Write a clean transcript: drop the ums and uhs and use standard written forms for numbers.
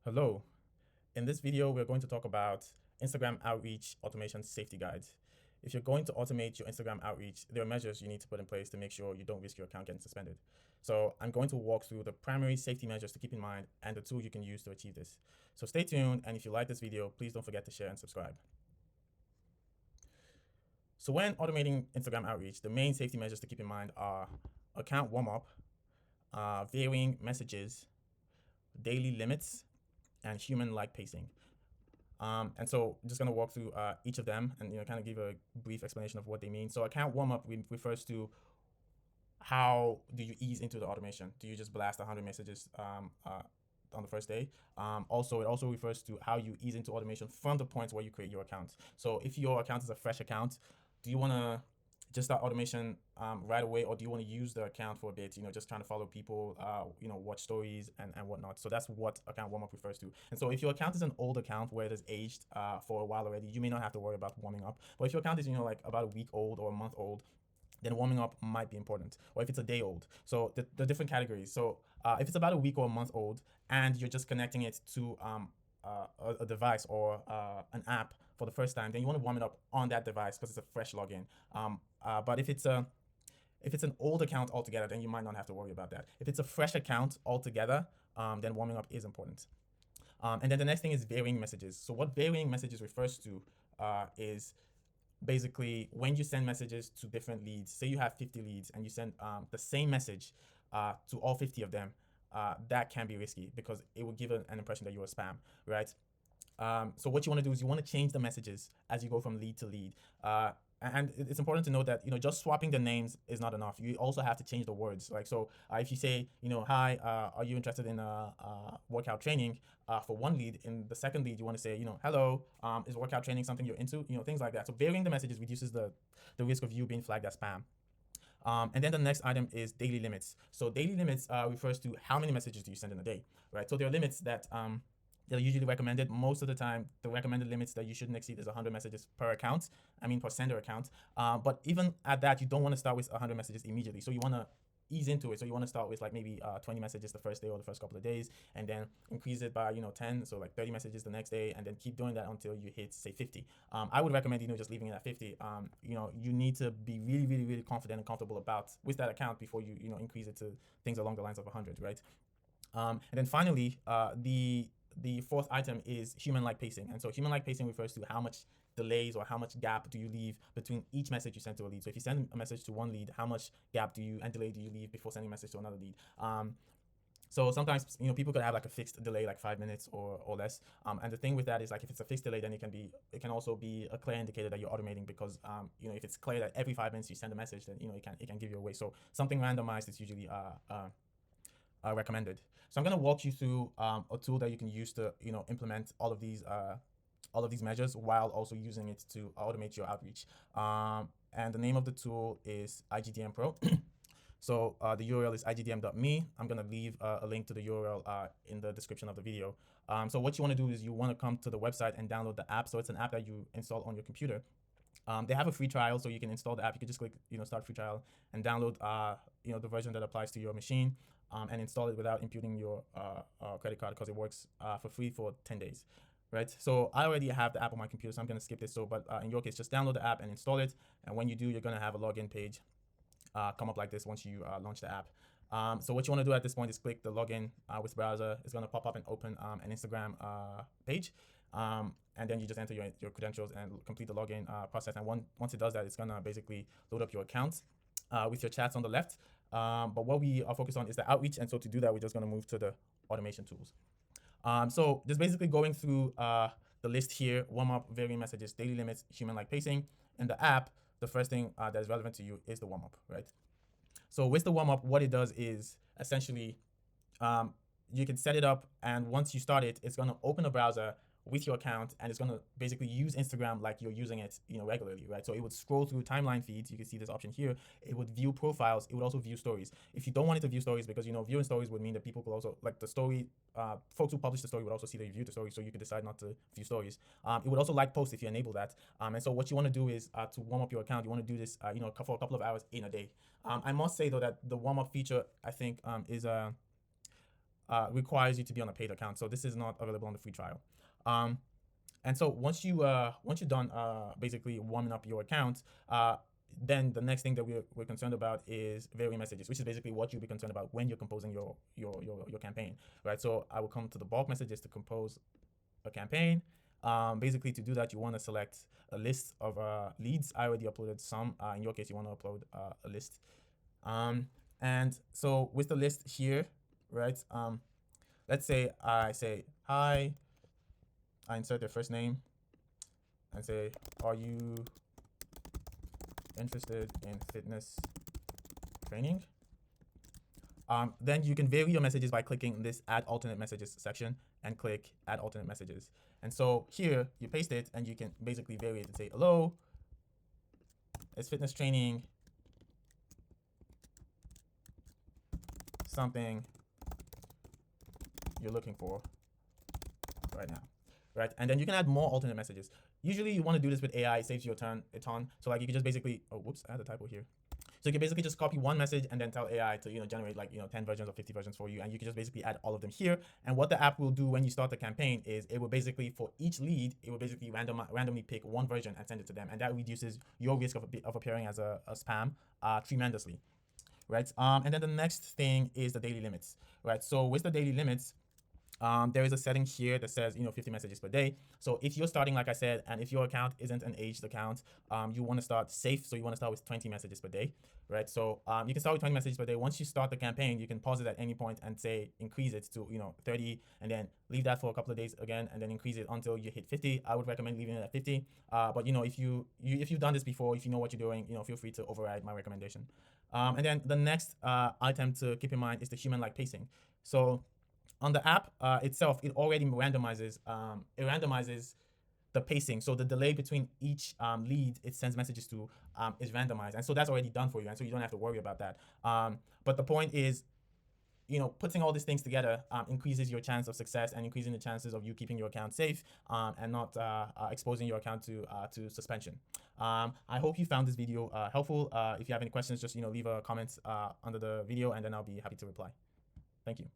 Hello. In this video, we're going to talk about Instagram outreach automation safety guides. If you're going to automate your Instagram outreach, there are measures you need to put in place to make sure you don't risk your account getting suspended. So I'm going to walk through the primary safety measures to keep in mind and the tools you can use to achieve this. So stay tuned, and if you like this video, please don't forget to share and subscribe. So when automating Instagram outreach, the main safety measures to keep in mind are account warm-up, varying messages, daily limits, and human-like pacing. And so I'm just going to walk through each of them and kind of give a brief explanation of what they mean. So account warm-up refers to how do you ease into the automation? Do you just blast 100 messages on the first day? Also, it also refers to how you ease into automation from the point where you create your account. So if your account is a fresh account, do you want to just start automation right away, or do you want to use the account for a bit, just trying to follow people, watch stories and whatnot? So that's what account warm-up refers to. And so if your account is an old account where it is aged for a while already, you may not have to worry about warming up. But if your account is, like about a week old or a month old, then warming up might be important. Or if it's a day old. So the different categories. So if it's about a week or a month old and you're just connecting it to a device or an app for the first time, then you want to warm it up on that device because it's a fresh login. But if it's an old account altogether, then you might not have to worry about that. If it's a fresh account altogether, then warming up is important. And then the next thing is varying messages. So what varying messages refers to is basically when you send messages to different leads. Say you have 50 leads and you send the same message to all 50 of them. That can be risky because it will give an impression that you're a spam, right? So what you want to do is you want to change the messages as you go from lead to lead. And it's important to note that just swapping the names is not enough. You also have to change the words. Like so, if you say hi, are you interested in workout training? For one lead, in the second lead, you want to say hello, is workout training something you're into? Things like that. So varying the messages reduces the risk of you being flagged as spam. And then the next item is daily limits. So daily limits refers to how many messages do you send in a day, right? So there are limits that they're usually recommended. Most of the time, the recommended limits that you shouldn't exceed is 100 messages per account. Per sender account. But even at that, you don't want to start with 100 messages immediately. So you want to ease into it. So you want to start with like maybe 20 messages the first day or the first couple of days, and then increase it by 10, so like 30 messages the next day, and then keep doing that until you hit say 50. I would recommend just leaving it at 50. You need to be really, really, really confident and comfortable with that account before you increase it to things along the lines of 100, right? And then finally, the fourth item is human-like pacing. And so human-like pacing refers to how much delays or how much gap do you leave between each message you send to a lead. So if you send a message to one lead, how much gap and delay do you leave before sending a message to another lead? So sometimes people could have like a fixed delay, like 5 minutes or less. And the thing with that is like if it's a fixed delay, then it can also be a clear indicator that you're automating because if it's clear that every 5 minutes you send a message, then it can give you away. So something randomized is usually recommended. So I'm going to walk you through a tool that you can use to implement all of these measures while also using it to automate your outreach. And the name of the tool is IGDM Pro. So the URL is igdm.me. I'm going to leave a link to the URL in the description of the video. So what you want to do is you want to come to the website and download the app. So it's an app that you install on your computer. They have a free trial, so you can install the app. You can just click, start free trial and download, the version that applies to your machine, and install it without imputing your credit card because it works for free for 10 days, right? So I already have the app on my computer, so I'm going to skip this. So, but in your case, just download the app and install it. And when you do, you're going to have a login page come up like this once you launch the app. So what you want to do at this point is click the login with browser. It's going to pop up and open an Instagram page. And then you just enter your credentials and complete the login process. And once it does that, it's going to basically load up your account with your chats on the left. But what we are focused on is the outreach. And so to do that, we're just going to move to the automation tools. So just basically going through the list here: warm-up, varying messages, daily limits, human-like pacing. In the app, the first thing that is relevant to you is the warm-up, right? So with the warm-up, what it does is essentially you can set it up, and once you start it, it's going to open a browser with your account, and it's going to basically use Instagram like you're using it regularly, right? So it would scroll through timeline feeds. You can see this option here. It would view profiles. It would also view stories. If you don't want it to view stories, because viewing stories would mean that people could also like the story, folks who publish the story would also see that you viewed the story, so you could decide not to view stories. It would also like posts if you enable that. And so what you want to do is to warm up your account, you want to do this for a couple of hours in a day. I must say though that the warm up feature I think is requires you to be on a paid account. So this is not available on the free trial. And so once you're done basically warming up your account, then the next thing that we're concerned about is varying messages, which is basically what you'll be concerned about when you're composing your campaign, right? So I will come to the bulk messages to compose a campaign. Basically, to do that, you want to select a list of leads. I already uploaded some. In your case, you want to upload a list. And so with the list here, right? Let's say I say hi. I insert their first name and say, are you interested in fitness training? Then you can vary your messages by clicking this add alternate messages section and click add alternate messages. And so here you paste it and you can basically vary it and say, hello, is fitness training something you're looking for right now? Right, and then you can add more alternate messages. Usually you want to do this with AI, it saves you a ton. So like you can just basically, oh, whoops, I had a typo here. So you can basically just copy one message and then tell AI to generate like 10 versions or 50 versions for you, and you can just basically add all of them here. And what the app will do when you start the campaign is it will basically, for each lead, it will basically randomly pick one version and send it to them, and that reduces your risk of appearing as a spam tremendously, right? And then the next thing is the daily limits, right? So with the daily limits, there is a setting here that says 50 messages per day. So if you're starting, like I said, and if your account isn't an aged account, you want to start safe. So you want to start with 20 messages per day, right? So you can start with 20 messages per day. Once you start the campaign, you can pause it at any point and say increase it to 30, and then leave that for a couple of days again, and then increase it until you hit 50. I would recommend leaving it at 50. But if you've done this before, if you know what you're doing, feel free to override my recommendation. And then the next item to keep in mind is the human-like pacing. So on the app itself, it already randomizes. It randomizes the pacing. So the delay between each lead it sends messages to is randomized, and so that's already done for you, and so you don't have to worry about that. But the point is, putting all these things together increases your chance of success and increasing the chances of you keeping your account safe and not exposing your account to suspension. I hope you found this video helpful. If you have any questions, just leave a comment under the video, and then I'll be happy to reply. Thank you.